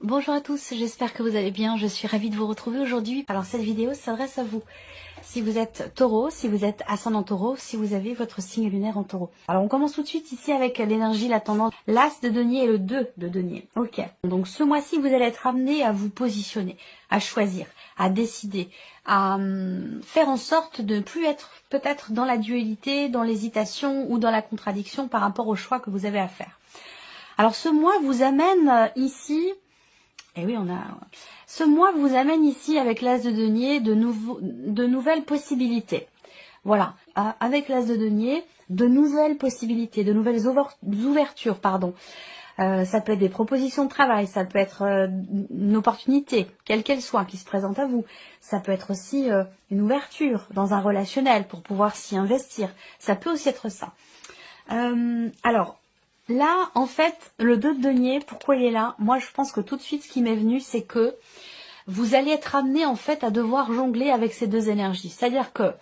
Bonjour à tous, j'espère que vous allez bien, je suis ravie de vous retrouver aujourd'hui. Alors cette vidéo s'adresse à vous, si vous êtes taureau, si vous êtes ascendant taureau, si vous avez votre signe lunaire en taureau. Alors on commence tout de suite ici avec l'énergie, la tendance, l'as de denier et le 2 de denier. Ok, donc ce mois-ci vous allez être amené à vous positionner, à choisir, à décider, à faire en sorte de ne plus être peut-être dans la dualité, dans l'hésitation ou dans la contradiction par rapport au choix que vous avez à faire. Alors ce mois vous amène ici... Et oui, ce mois vous amène ici avec l'as de denier de nouvelles possibilités. Voilà, avec l'as de denier, de nouvelles possibilités, de nouvelles ouvertures, pardon. Ça peut être des propositions de travail, ça peut être une opportunité, quelle qu'elle soit, qui se présente à vous. Ça peut être aussi une ouverture dans un relationnel pour pouvoir s'y investir. Ça peut aussi être ça. Alors, là, en fait, le 2 de denier, pourquoi il est là? Moi, je pense que tout de suite, ce qui m'est venu, c'est que vous allez être amené, en fait, à devoir jongler avec ces deux énergies. C'est-à-dire que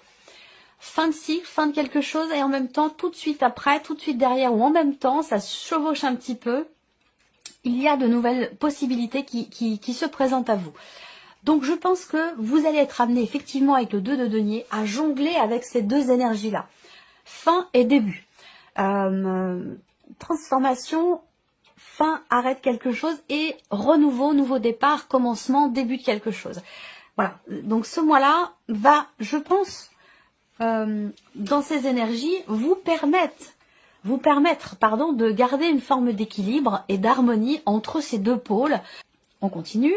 fin de cycle, fin de quelque chose, et en même temps, tout de suite après, tout de suite derrière, ou en même temps, ça se chevauche un petit peu. Il y a de nouvelles possibilités qui se présentent à vous. Donc, je pense que vous allez être amené, effectivement, avec le 2 de denier, à jongler avec ces deux énergies-là. Fin et début. Transformation, fin, arrête quelque chose et renouveau, nouveau départ, commencement, début de quelque chose. Voilà, donc ce mois-là va, je pense, dans ces énergies, vous permettre, de garder une forme d'équilibre et d'harmonie entre ces deux pôles. On continue.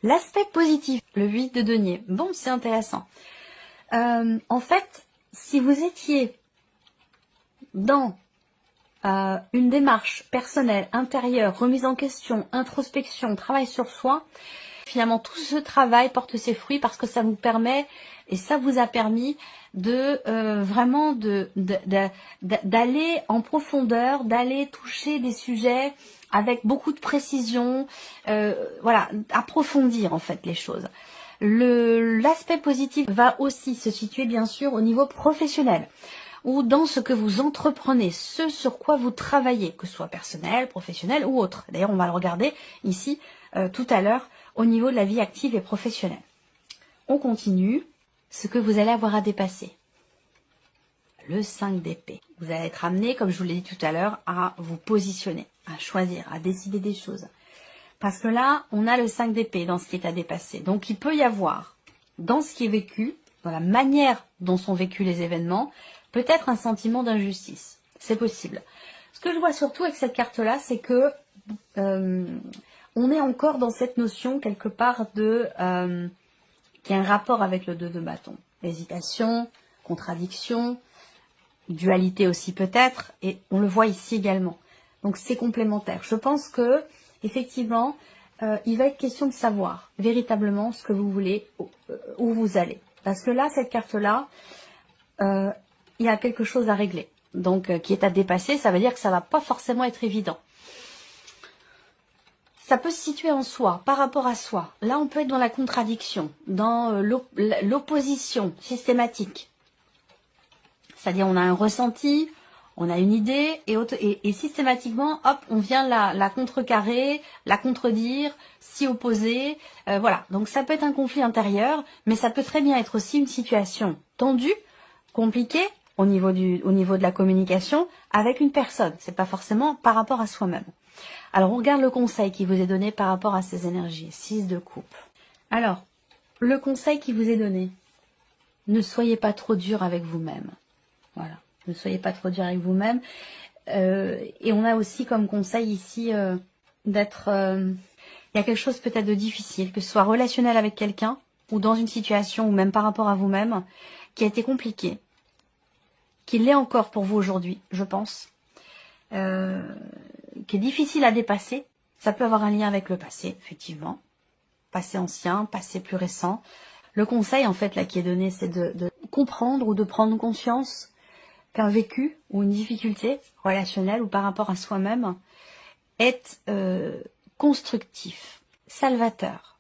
L'aspect positif, le 8 de denier. Bon, c'est intéressant. En fait, si vous étiez dans une démarche personnelle, intérieure, remise en question, introspection, travail sur soi, finalement tout ce travail porte ses fruits parce que ça vous permet et ça vous a permis de vraiment d'aller en profondeur, d'aller toucher des sujets avec beaucoup de précision, voilà, approfondir en fait les choses. L'aspect positif va aussi se situer bien sûr au niveau professionnel, ou dans ce que vous entreprenez, ce sur quoi vous travaillez, que ce soit personnel, professionnel ou autre. D'ailleurs, on va le regarder ici tout à l'heure au niveau de la vie active et professionnelle. On continue. Ce que vous allez avoir à dépasser. Le 5 d'épée. Vous allez être amené, comme je vous l'ai dit tout à l'heure, à vous positionner, à choisir, à décider des choses. Parce que là, on a le 5 d'épée dans ce qui est à dépasser. Donc, il peut y avoir, dans ce qui est vécu, dans la manière dont sont vécus les événements, peut-être un sentiment d'injustice. C'est possible. Ce que je vois surtout avec cette carte-là, c'est que on est encore dans cette notion quelque part de qui a un rapport avec le 2 de bâton. Hésitation, contradiction, dualité aussi peut-être, et on le voit ici également. Donc c'est complémentaire. Je pense que effectivement, il va être question de savoir véritablement ce que vous voulez, où vous allez. Parce que là, cette carte-là, il y a quelque chose à régler, donc qui est à dépasser. Ça veut dire que ça va pas forcément être évident. Ça peut se situer en soi, par rapport à soi. Là, on peut être dans la contradiction, dans l'opposition systématique. C'est-à-dire, on a un ressenti, on a une idée, et systématiquement, hop, on vient la contrecarrer, la contredire, s'y opposer. Voilà, donc ça peut être un conflit intérieur, mais ça peut très bien être aussi une situation tendue, compliquée, au niveau de la communication, avec une personne. C'est pas forcément par rapport à soi-même. Alors, on regarde le conseil qui vous est donné par rapport à ces énergies. 6 de coupe. Alors, le conseil qui vous est donné, ne soyez pas trop dur avec vous-même. Voilà, ne soyez pas trop dur avec vous-même. Et on a aussi comme conseil ici d'être... il y a quelque chose peut-être de difficile, que ce soit relationnel avec quelqu'un, ou dans une situation, ou même par rapport à vous-même, qui a été compliqué, qui l'est encore pour vous aujourd'hui, je pense. Qui est difficile à dépasser. Ça peut avoir un lien avec le passé, effectivement. Passé ancien, passé plus récent. Le conseil, en fait, là, qui est donné, c'est de comprendre ou de prendre conscience qu'un vécu ou une difficulté relationnelle ou par rapport à soi-même est constructif, salvateur,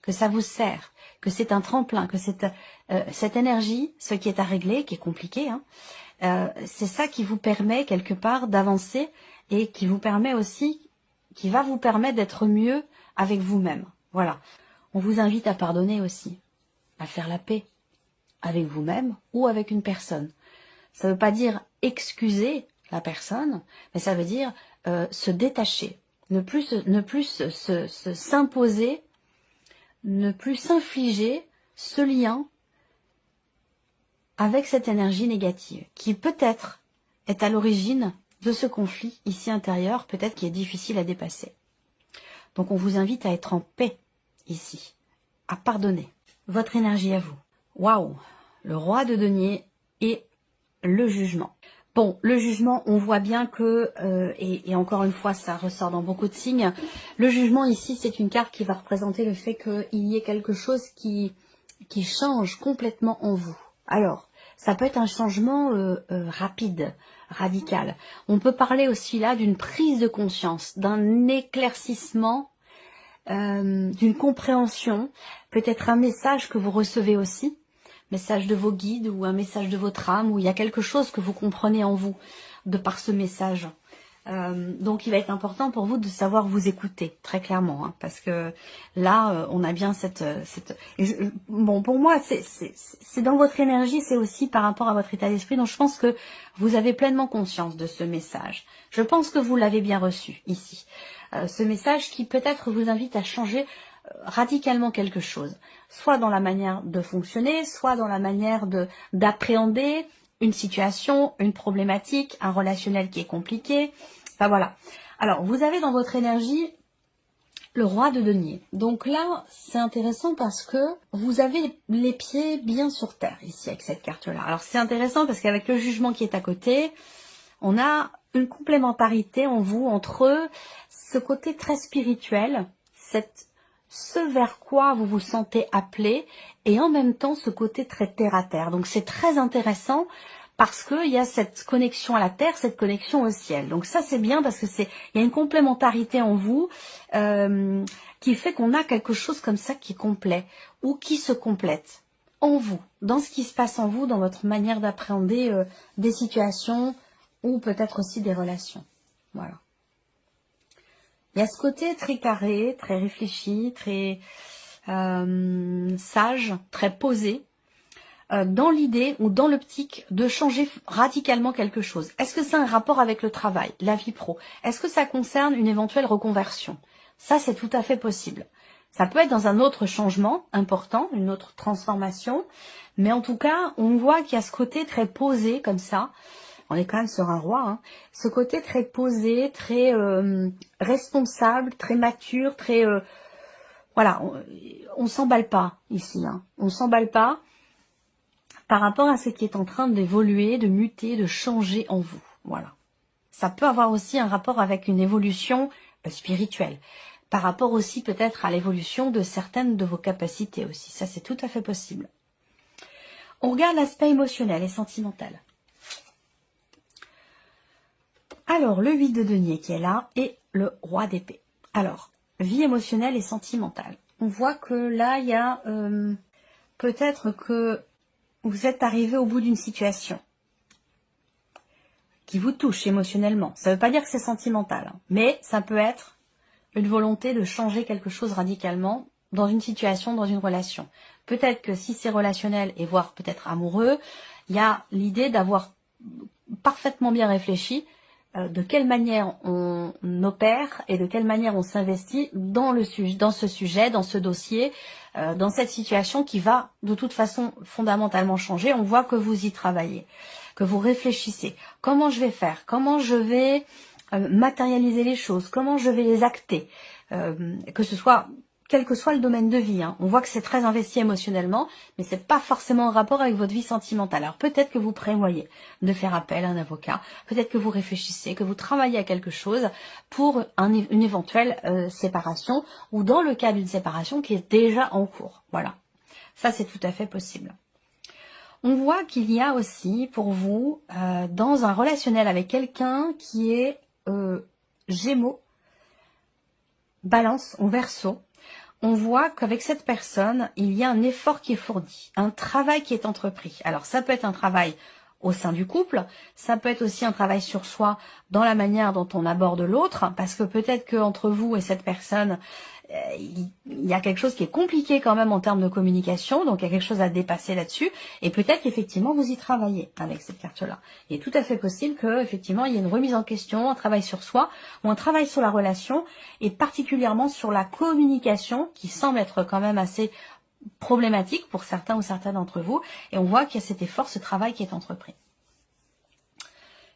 que ça vous sert, que c'est un tremplin, que cette énergie, ce qui est à régler, qui est compliqué, hein, c'est ça qui vous permet quelque part d'avancer et qui vous permet aussi, qui va vous permettre d'être mieux avec vous-même. Voilà. On vous invite à pardonner aussi, à faire la paix avec vous-même ou avec une personne. Ça ne veut pas dire excuser la personne, mais ça veut dire se détacher, ne plus s'imposer, ne plus s'infliger ce lien avec cette énergie négative qui peut-être est à l'origine de ce conflit ici intérieur, peut-être qui est difficile à dépasser. Donc on vous invite à être en paix ici, à pardonner. Votre énergie à vous. Waouh! Le roi de denier et le jugement. Bon, le jugement, on voit bien que, et encore une fois, ça ressort dans beaucoup de signes, le jugement ici, c'est une carte qui va représenter le fait qu'il y ait quelque chose qui change complètement en vous. Alors, ça peut être un changement rapide, radical. On peut parler aussi là d'une prise de conscience, d'un éclaircissement, d'une compréhension, peut-être un message que vous recevez aussi, message de vos guides ou un message de votre âme, où il y a quelque chose que vous comprenez en vous de par ce message. Donc il va être important pour vous de savoir vous écouter, très clairement, hein, parce que là, on a bien bon, pour moi, c'est dans votre énergie, c'est aussi par rapport à votre état d'esprit, donc je pense que vous avez pleinement conscience de ce message. Je pense que vous l'avez bien reçu ici. Ce message qui peut-être vous invite à changer radicalement quelque chose, soit dans la manière de fonctionner, soit dans la manière d'appréhender une situation, une problématique, un relationnel qui est compliqué. Enfin voilà. Alors, vous avez dans votre énergie le roi de denier. Donc là, c'est intéressant parce que vous avez les pieds bien sur terre ici avec cette carte-là. Alors c'est intéressant parce qu'avec le jugement qui est à côté, on a une complémentarité en vous entre ce côté très spirituel, ce vers quoi vous vous sentez appelé, et en même temps ce côté très terre à terre. Donc c'est très intéressant parce qu'il y a cette connexion à la terre, cette connexion au ciel. Donc ça c'est bien parce que il y a une complémentarité en vous qui fait qu'on a quelque chose comme ça qui est complet ou qui se complète en vous, dans ce qui se passe en vous, dans votre manière d'appréhender des situations ou peut-être aussi des relations. Voilà. Il y a ce côté très carré, très réfléchi, très sage, très posé, dans l'idée ou dans l'optique de changer radicalement quelque chose. Est-ce que c'est un rapport avec le travail, la vie pro? Est-ce que ça concerne une éventuelle reconversion? Ça, c'est tout à fait possible. Ça peut être dans un autre changement important, une autre transformation, mais en tout cas, on voit qu'il y a ce côté très posé comme ça. On est quand même sur un roi, hein. Ce côté très posé, très responsable, très mature, très... voilà, on s'emballe pas ici, hein. On s'emballe pas par rapport à ce qui est en train d'évoluer, de muter, de changer en vous. Voilà. Ça peut avoir aussi un rapport avec une évolution spirituelle. Par rapport aussi peut-être à l'évolution de certaines de vos capacités aussi. Ça, c'est tout à fait possible. On regarde l'aspect émotionnel et sentimental. Alors, le 8 de denier qui est là et le roi d'épée. Alors, vie émotionnelle et sentimentale. On voit que là, il y a peut-être que vous êtes arrivé au bout d'une situation qui vous touche émotionnellement. Ça ne veut pas dire que c'est sentimental, hein, mais ça peut être une volonté de changer quelque chose radicalement dans une situation, dans une relation. Peut-être que si c'est relationnel et voire peut-être amoureux, il y a l'idée d'avoir parfaitement bien réfléchi de quelle manière on opère et de quelle manière on s'investit dans ce sujet, dans ce dossier, dans cette situation qui va de toute façon fondamentalement changer. On voit que vous y travaillez, que vous réfléchissez. Comment je vais faire? Comment je vais matérialiser les choses? Comment je vais les acter? Que ce soit... quel que soit le domaine de vie, hein. On voit que c'est très investi émotionnellement, mais c'est pas forcément en rapport avec votre vie sentimentale. Alors peut-être que vous prévoyez de faire appel à un avocat, peut-être que vous réfléchissez, que vous travaillez à quelque chose pour une éventuelle séparation, ou dans le cas d'une séparation qui est déjà en cours. Voilà, ça c'est tout à fait possible. On voit qu'il y a aussi pour vous, dans un relationnel avec quelqu'un qui est Gémeaux, Balance ou Verseau, on voit qu'avec cette personne, il y a un effort qui est fourni, un travail qui est entrepris. Alors ça peut être un travail au sein du couple. Ça peut être aussi un travail sur soi dans la manière dont on aborde l'autre, parce que peut-être qu'entre vous et cette personne, il y a quelque chose qui est compliqué quand même en termes de communication, donc il y a quelque chose à dépasser là-dessus, et peut-être qu'effectivement vous y travaillez avec cette carte-là. Il est tout à fait possible qu'effectivement il y ait une remise en question, un travail sur soi, ou un travail sur la relation, et particulièrement sur la communication, qui semble être quand même assez problématique pour certains ou certaines d'entre vous, et on voit qu'il y a cet effort, ce travail qui est entrepris.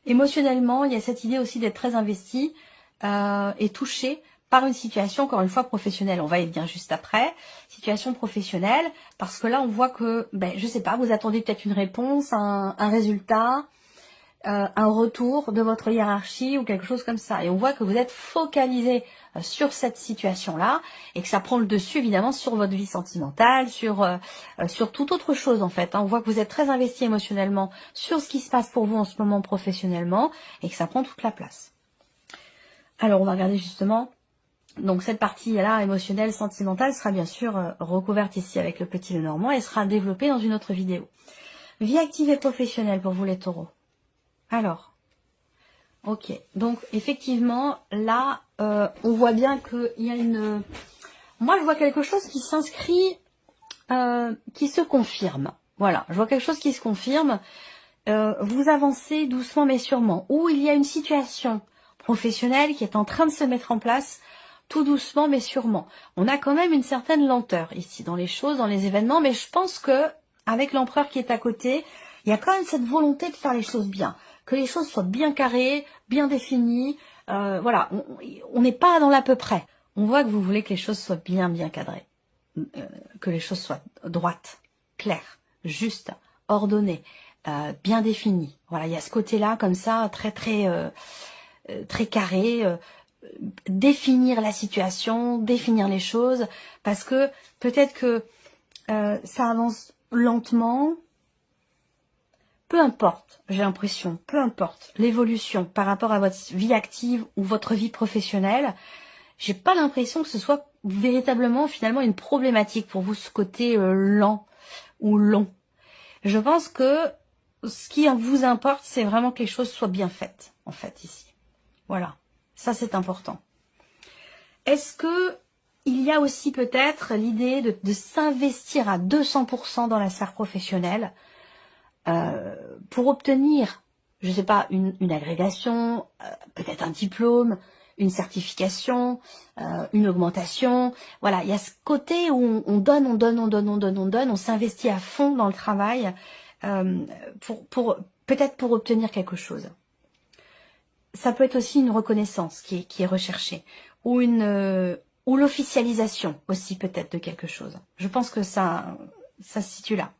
Émotionnellement, il y a cette idée aussi d'être très investi et touché par une situation, encore une fois, professionnelle. On va y venir juste après. Situation professionnelle, parce que là, on voit que, je sais pas, vous attendez peut-être une réponse, un résultat, un retour de votre hiérarchie ou quelque chose comme ça. Et on voit que vous êtes focalisé sur cette situation-là et que ça prend le dessus, évidemment, sur votre vie sentimentale, sur toute autre chose, en fait. On voit que vous êtes très investi émotionnellement sur ce qui se passe pour vous en ce moment professionnellement et que ça prend toute la place. Alors, on va regarder justement. Donc cette partie-là, émotionnelle, sentimentale, sera bien sûr recouverte ici avec le petit Lenormand et sera développée dans une autre vidéo. Vie active et professionnelle pour vous les taureaux. Alors, ok. Donc effectivement, là, on voit bien qu'il y a une... Moi, je vois quelque chose qui s'inscrit, qui se confirme. Voilà, je vois quelque chose qui se confirme. Vous avancez doucement mais sûrement. Ou il y a une situation professionnelle qui est en train de se mettre en place tout doucement mais sûrement. On a quand même une certaine lenteur ici dans les choses, dans les événements, mais je pense que avec l'empereur qui est à côté, il y a quand même cette volonté de faire les choses bien, que les choses soient bien carrées, bien définies. Voilà, on n'est pas dans l'à peu près. On voit que vous voulez que les choses soient bien cadrées, que les choses soient droites, claires, justes, ordonnées, bien définies. Voilà, il y a ce côté-là comme ça, très carré. Définir la situation, définir les choses, parce que peut-être que ça avance lentement, peu importe, j'ai l'impression, peu importe l'évolution par rapport à votre vie active ou votre vie professionnelle, j'ai pas l'impression que ce soit véritablement finalement une problématique pour vous, ce côté lent ou long. Je pense que ce qui vous importe, c'est vraiment que les choses soient bien faites, en fait, ici. Voilà. Ça, c'est important. Est-ce que il y a aussi peut-être l'idée de s'investir à 200% dans la sphère professionnelle pour obtenir, je ne sais pas, une agrégation, peut-être un diplôme, une certification, une augmentation. Voilà, il y a ce côté où on donne, on s'investit à fond dans le travail peut-être pour obtenir quelque chose. Ça peut être aussi une reconnaissance qui est recherchée, ou l'officialisation aussi peut-être de quelque chose. Je pense que ça se situe là.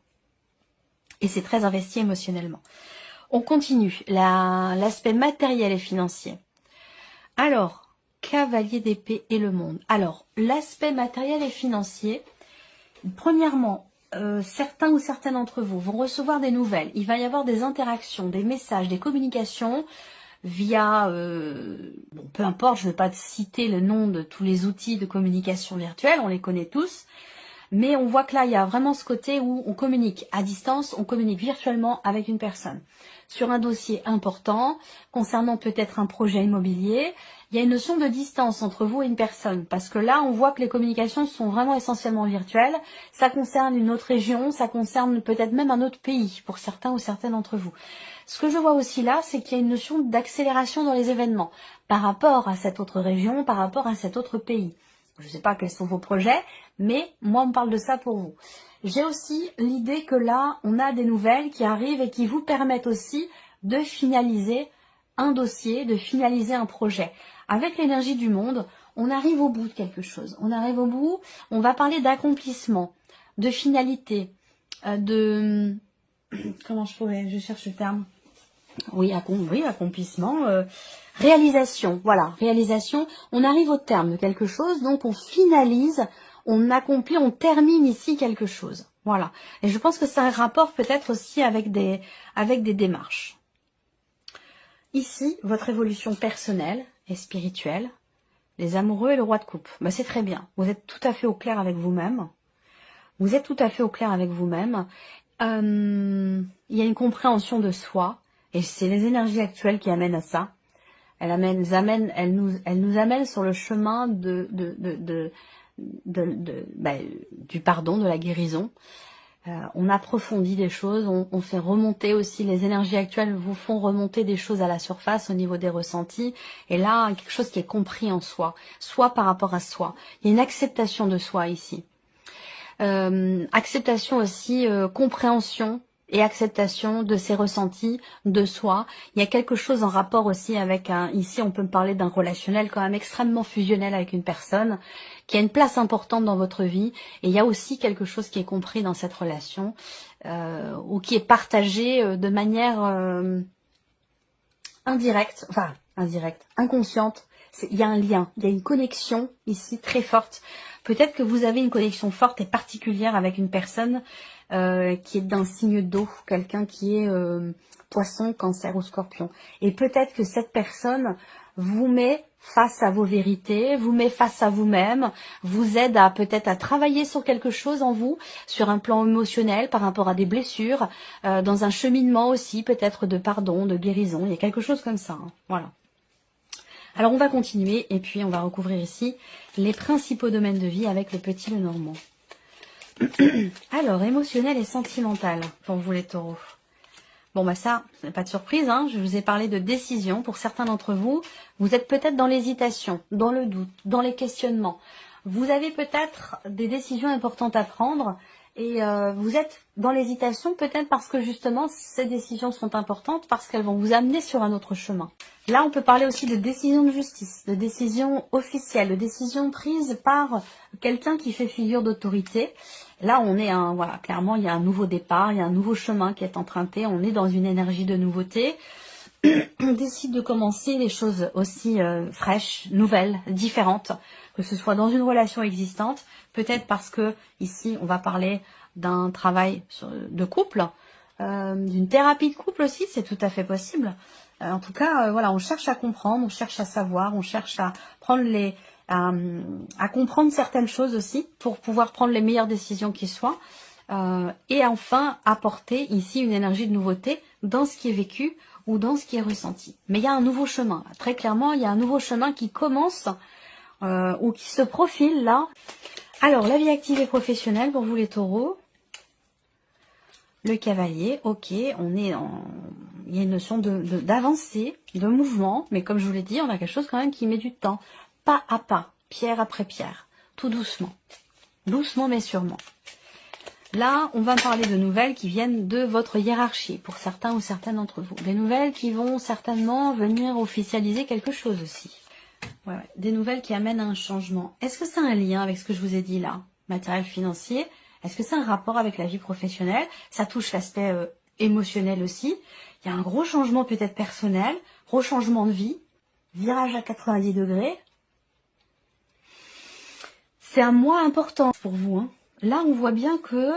Et c'est très investi émotionnellement. On continue, l'aspect matériel et financier. Alors, cavalier d'épée et le monde. Alors, l'aspect matériel et financier, premièrement, certains ou certaines d'entre vous vont recevoir des nouvelles. Il va y avoir des interactions, des messages, des communications via, peu importe, je ne vais pas citer le nom de tous les outils de communication virtuelle, on les connaît tous, mais on voit que là, il y a vraiment ce côté où on communique à distance, on communique virtuellement avec une personne. Sur un dossier important, concernant peut-être un projet immobilier, il y a une notion de distance entre vous et une personne, parce que là, on voit que les communications sont vraiment essentiellement virtuelles, ça concerne une autre région, ça concerne peut-être même un autre pays, pour certains ou certaines d'entre vous. Ce que je vois aussi là, c'est qu'il y a une notion d'accélération dans les événements, par rapport à cette autre région, par rapport à cet autre pays. Je ne sais pas quels sont vos projets, mais moi, on me parle de ça pour vous. J'ai aussi l'idée que là, on a des nouvelles qui arrivent et qui vous permettent aussi de finaliser un dossier, de finaliser un projet. Avec l'énergie du monde, on arrive au bout de quelque chose. On arrive au bout, on va parler d'accomplissement, de finalité, de... Comment je cherche le terme. Oui, accomplissement, réalisation, voilà, réalisation. On arrive au terme de quelque chose, donc on finalise, on accomplit, on termine ici quelque chose. Voilà. Et je pense que c'est un rapport peut-être aussi avec des démarches. Ici, votre évolution personnelle et spirituelle, les amoureux et le roi de coupe. Ben, c'est très bien. Vous êtes tout à fait au clair avec vous-même. Vous êtes tout à fait au clair avec vous-même. Il y a une compréhension de soi, et c'est les énergies actuelles qui amènent à ça. Elles nous amènent sur le chemin du pardon, de la guérison. On approfondit des choses, on fait remonter aussi, les énergies actuelles vous font remonter des choses à la surface au niveau des ressentis. Et là, quelque chose qui est compris en soi, soit par rapport à soi. Il y a une acceptation de soi ici. Acceptation aussi, compréhension et acceptation de ses ressentis, de soi. Il y a quelque chose en rapport aussi avec ici on peut parler d'un relationnel quand même extrêmement fusionnel avec une personne qui a une place importante dans votre vie, et il y a aussi quelque chose qui est compris dans cette relation ou qui est partagé de manière indirecte, inconsciente. Il y a un lien, il y a une connexion ici très forte. Peut-être que vous avez une connexion forte et particulière avec une personne qui est d'un signe d'eau, quelqu'un qui est poisson, cancer ou scorpion. Et peut-être que cette personne vous met face à vos vérités, vous met face à vous-même, vous aide à peut-être à travailler sur quelque chose en vous, sur un plan émotionnel par rapport à des blessures, dans un cheminement aussi peut-être de pardon, de guérison. Il y a quelque chose comme ça, hein. Voilà. Alors on va continuer et puis on va recouvrir ici les principaux domaines de vie avec le petit Lenormand. Alors, émotionnel et sentimental pour vous les taureaux. Bon bah ça, pas de surprise, hein, je vous ai parlé de décision. Pour certains d'entre vous, vous êtes peut-être dans l'hésitation, dans le doute, dans les questionnements. Vous avez peut-être des décisions importantes à prendre et vous êtes dans l'hésitation peut-être parce que justement ces décisions sont importantes, parce qu'elles vont vous amener sur un autre chemin. Là, on peut parler aussi de décision de justice, de décision officielle, de décision prise par quelqu'un qui fait figure d'autorité. Là, on est voilà, clairement, il y a un nouveau départ, il y a un nouveau chemin qui est emprunté, on est dans une énergie de nouveauté. On décide de commencer les choses aussi fraîches, nouvelles, différentes, que ce soit dans une relation existante, peut-être parce que ici, on va parler d'un travail de couple, d'une thérapie de couple aussi, c'est tout à fait possible. En tout cas, voilà, on cherche à comprendre, on cherche à savoir, on cherche à prendre à comprendre certaines choses aussi pour pouvoir prendre les meilleures décisions qui soient. Et enfin, apporter ici une énergie de nouveauté dans ce qui est vécu ou dans ce qui est ressenti. Mais il y a un nouveau chemin. Très clairement, il y a un nouveau chemin qui commence ou qui se profile là. Alors, la vie active et professionnelle pour vous les taureaux. Le cavalier, ok, il y a une notion d'avancée, de mouvement, mais comme je vous l'ai dit, on a quelque chose quand même qui met du temps. Pas à pas, pierre après pierre, tout doucement. Doucement mais sûrement. Là, on va parler de nouvelles qui viennent de votre hiérarchie, pour certains ou certaines d'entre vous. Des nouvelles qui vont certainement venir officialiser quelque chose aussi. Ouais, des nouvelles qui amènent à un changement. Est-ce que c'est un lien avec ce que je vous ai dit là? Matériel financier? Est-ce que c'est un rapport avec la vie professionnelle? Ça touche l'aspect émotionnel aussi. Il y a un gros changement peut-être personnel, gros changement de vie, virage à 90 degrés. C'est un mois important pour vous, hein. Là, on voit bien que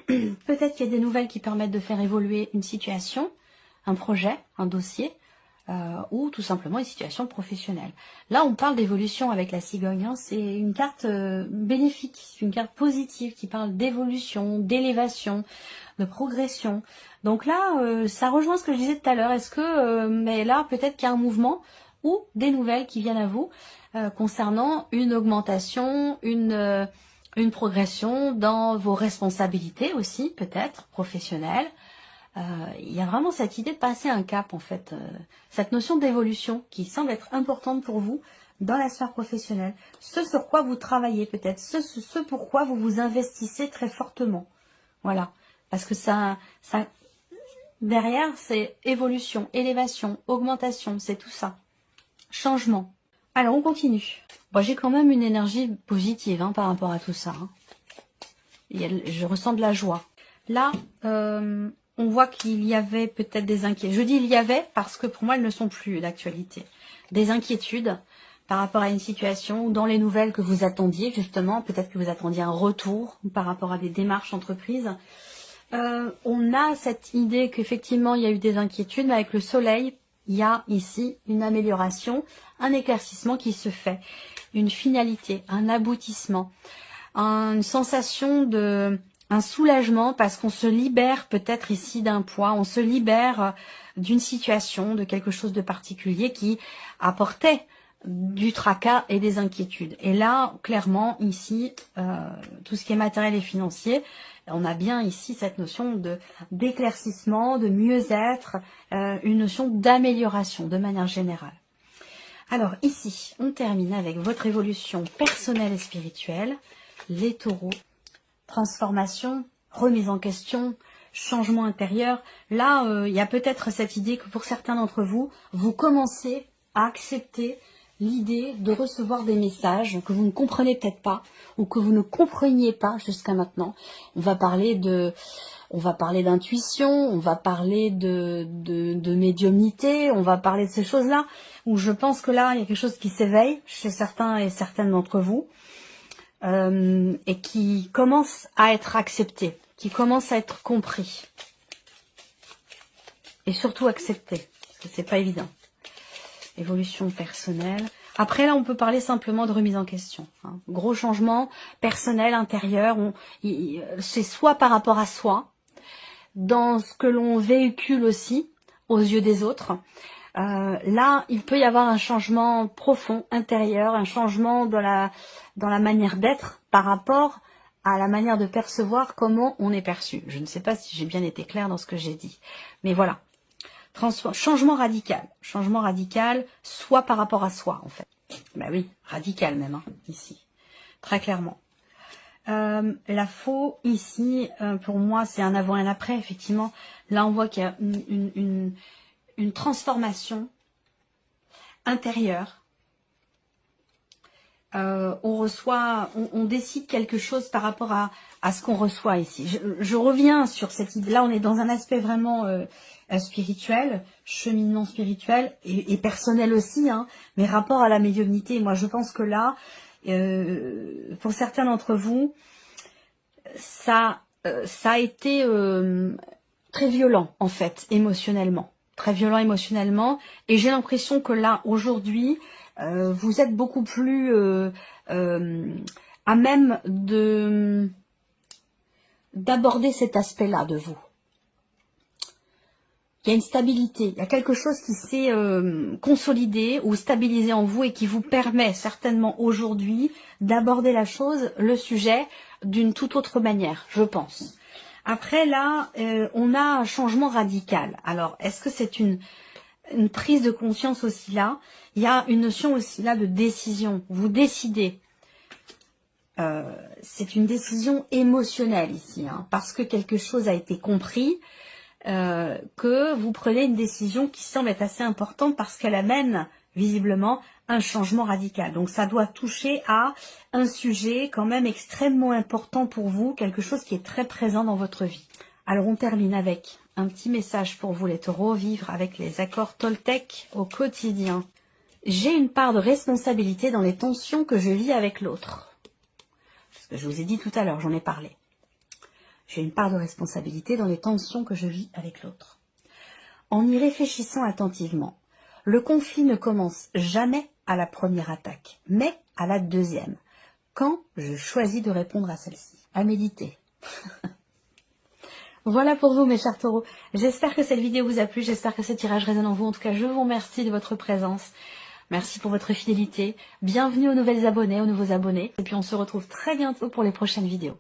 peut-être qu'il y a des nouvelles qui permettent de faire évoluer une situation, un projet, un dossier, ou tout simplement une situation professionnelle. Là, on parle d'évolution avec la cigogne, hein. C'est une carte bénéfique, c'est une carte positive qui parle d'évolution, d'élévation, de progression. Donc là, ça rejoint ce que je disais tout à l'heure. Est-ce que, mais là, peut-être qu'il y a un mouvement ou des nouvelles qui viennent à vous concernant une augmentation, une progression dans vos responsabilités aussi, peut-être, professionnelles. Il y a vraiment cette idée de passer un cap, en fait. Cette notion d'évolution qui semble être importante pour vous dans la sphère professionnelle. Ce sur quoi vous travaillez, peut-être. Ce pourquoi vous vous investissez très fortement. Voilà. Parce que ça derrière, c'est évolution, élévation, augmentation, c'est tout ça. Changement. Alors, on continue. Bon, j'ai quand même une énergie positive par rapport à tout ça. Hein. Je ressens de la joie. Là, on voit qu'il y avait peut-être des inquiétudes. Je dis il y avait parce que pour moi, elles ne sont plus d'actualité. Des inquiétudes par rapport à une situation ou dans les nouvelles que vous attendiez, justement. Peut-être que vous attendiez un retour par rapport à des démarches entreprises. On a cette idée qu'effectivement, il y a eu des inquiétudes, mais avec le soleil, il y a ici une amélioration, un éclaircissement qui se fait, une finalité, un aboutissement, une sensation un soulagement parce qu'on se libère peut-être ici d'un poids, on se libère d'une situation, de quelque chose de particulier qui apportait du tracas et des inquiétudes. Et là, clairement, ici, tout ce qui est matériel et financier, on a bien ici cette notion de d'éclaircissement, de mieux-être, une notion d'amélioration de manière générale. Alors ici, on termine avec votre évolution personnelle et spirituelle, les taureaux, transformation, remise en question, changement intérieur. Là, il y a peut-être cette idée que pour certains d'entre vous, vous commencez à accepter l'idée de recevoir des messages que vous ne comprenez peut-être pas ou que vous ne compreniez pas jusqu'à maintenant. On va parler d'intuition, on va parler de médiumnité, on va parler de ces choses-là, où je pense que là, il y a quelque chose qui s'éveille chez certains et certaines d'entre vous, et qui commence à être accepté, qui commence à être compris. Et surtout accepté, parce que c'est pas évident. Évolution personnelle. Après là, on peut parler simplement de remise en question. Hein. Gros changement personnel, intérieur. C'est soit par rapport à soi, dans ce que l'on véhicule aussi aux yeux des autres. Là, il peut y avoir un changement profond, intérieur, un changement dans la manière d'être par rapport à la manière de percevoir comment on est perçu. Je ne sais pas si j'ai bien été claire dans ce que j'ai dit. Mais voilà. Changement radical, soit par rapport à soi, en fait. Ben oui, radical même, hein, ici. Très clairement. La faux, ici, pour moi, c'est un avant et un après, effectivement. Là, on voit qu'il y a une transformation intérieure. On décide quelque chose par rapport à ce qu'on reçoit ici. Je reviens sur cette idée. Là, on est dans un aspect vraiment spirituel, cheminement spirituel et personnel aussi, hein, mais rapport à la médiumnité. Moi, je pense que là, pour certains d'entre vous, ça a été très violent, en fait, émotionnellement. Très violent émotionnellement. Et j'ai l'impression que là, aujourd'hui, vous êtes beaucoup plus à même d'aborder cet aspect-là de vous. Il y a une stabilité, il y a quelque chose qui s'est consolidé ou stabilisé en vous et qui vous permet certainement aujourd'hui d'aborder la chose, le sujet, d'une toute autre manière, je pense. Après là, on a un changement radical. Alors, est-ce que c'est une prise de conscience aussi là? Il y a une notion aussi là de décision. Vous décidez. C'est une décision émotionnelle ici, hein, parce que quelque chose a été compris. Que vous prenez une décision qui semble être assez importante parce qu'elle amène visiblement un changement radical. Donc ça doit toucher à un sujet quand même extrêmement important pour vous, quelque chose qui est très présent dans votre vie. Alors on termine avec un petit message pour vous les taureaux, vivre avec les accords Toltec au quotidien. J'ai une part de responsabilité dans les tensions que je vis avec l'autre. Ce que je vous ai dit tout à l'heure, j'en ai parlé. J'ai une part de responsabilité dans les tensions que je vis avec l'autre. En y réfléchissant attentivement, le conflit ne commence jamais à la première attaque, mais à la deuxième, quand je choisis de répondre à celle-ci. À méditer. Voilà pour vous mes chers taureaux. J'espère que cette vidéo vous a plu, j'espère que ce tirage résonne en vous. En tout cas, je vous remercie de votre présence. Merci pour votre fidélité. Bienvenue aux nouvelles abonnés, aux nouveaux abonnés. Et puis on se retrouve très bientôt pour les prochaines vidéos.